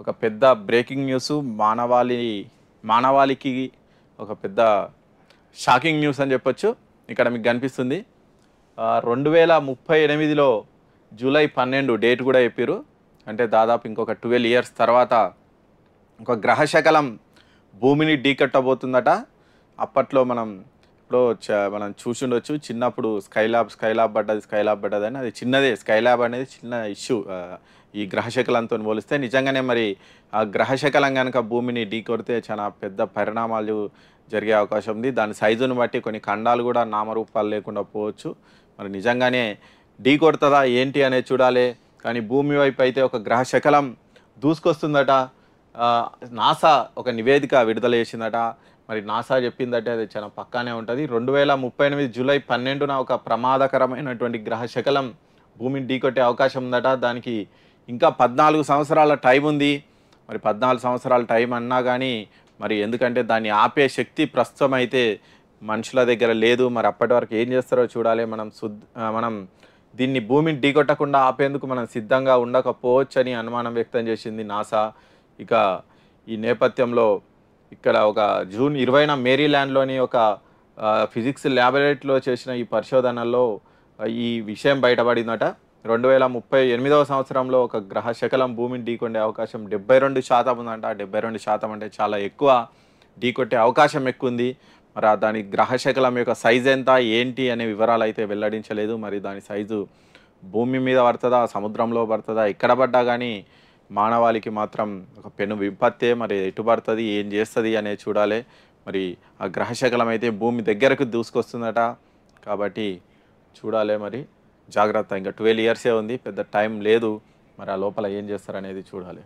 ఒక పెద్ద breaking news మానవాళికి ఒక పెద్ద షాకింగ్ న్యూస్ అని చెప్పొచ్చు. ఇక్కడ మీకు కనిపిస్తుంది 2038లో జూలై 12 డేట్ కూడా చెప్పారు. అంటే దాదాపు ఇంకొక 12 ఇయర్స్ తర్వాత ఒక గ్రహశకలం భూమిని ఢీకొట్టబోతుందట. అప్పట్లో మనం చూసిండొచ్చు, చిన్నప్పుడు స్కైలాబ్ పడ్డది అని. అది చిన్నదే, స్కైలాబ్ అనేది చిన్న ఇష్యూ ఈ గ్రహశకలంతో పోలిస్తే. నిజంగానే మరి ఆ గ్రహశకలం కనుక భూమిని ఢీకొడితే చాలా పెద్ద పరిణామాలు జరిగే అవకాశం ఉంది. దాని సైజును బట్టి కొన్ని ఖండాలు కూడా నామరూపాలు లేకుండా పోవచ్చు. మరి నిజంగానే ఢీకొడుతుందా ఏంటి అనేది చూడాలి. కానీ భూమి వైపు అయితే ఒక గ్రహశకలం దూసుకొస్తుందట. నాసా ఒక నివేదిక విడుదల చేసిందట. మరి నాసా చెప్పిందంటే అది చాలా పక్కానే ఉంటుంది. 2038 జూలై 12న ఒక ప్రమాదకరమైనటువంటి గ్రహశకలం భూమిని ఢీకొట్టే అవకాశం ఉందట. దానికి ఇంకా 14 సంవత్సరాల టైం ఉంది. మరి 14 సంవత్సరాల టైం అన్నా కానీ మరి ఎందుకంటే దాన్ని ఆపే శక్తి ప్రస్తుతం అయితే మనుషుల దగ్గర లేదు. మరి అప్పటి వరకు ఏం చేస్తారో చూడాలి. మనం దీన్ని భూమిని ఢీకొట్టకుండా ఆపేందుకు మనం సిద్ధంగా ఉండకపోవచ్చని అనుమానం వ్యక్తం చేసింది నాసా. ఇక ఈ నేపథ్యంలో ఇక్కడ ఒక జూన్ 20న మేరీల్యాండ్లోని ఒక ఫిజిక్స్ ల్యాబొరేటరీలో చేసిన ఈ పరిశోధనల్లో ఈ విషయం బయటపడిందట. 2038వ సంవత్సరంలో ఒక గ్రహశకలం భూమిని ఢీకొట్టే అవకాశం 72% ఉందంట. 72% అంటే చాలా ఎక్కువ, ఢీకొట్టే అవకాశం ఎక్కువ ఉంది. మరి దాని గ్రహశకలం యొక్క సైజ్ ఎంత ఏంటి అనే వివరాలు అయితే వెల్లడించలేదు. మరి దాని సైజు భూమి మీద పడుతుందా, సముద్రంలో పడుతుందా, ఎక్కడ పడ్డా కానీ మానవాళికి మాత్రం ఒక పెను విపత్తే. మరి ఎటు పడుతుంది, ఏం చేస్తుంది అనేది చూడాలి. మరి ఆ గ్రహశకలం అయితే భూమి దగ్గరకు దూసుకొస్తుందట. కాబట్టి చూడాలి, మరి జాగ్రత్త. ఇంకా 12 ఇయర్సే ఉంది, పెద్ద టైం లేదు. మరి ఆ లోపల ఏం చేస్తారనేది చూడాలి.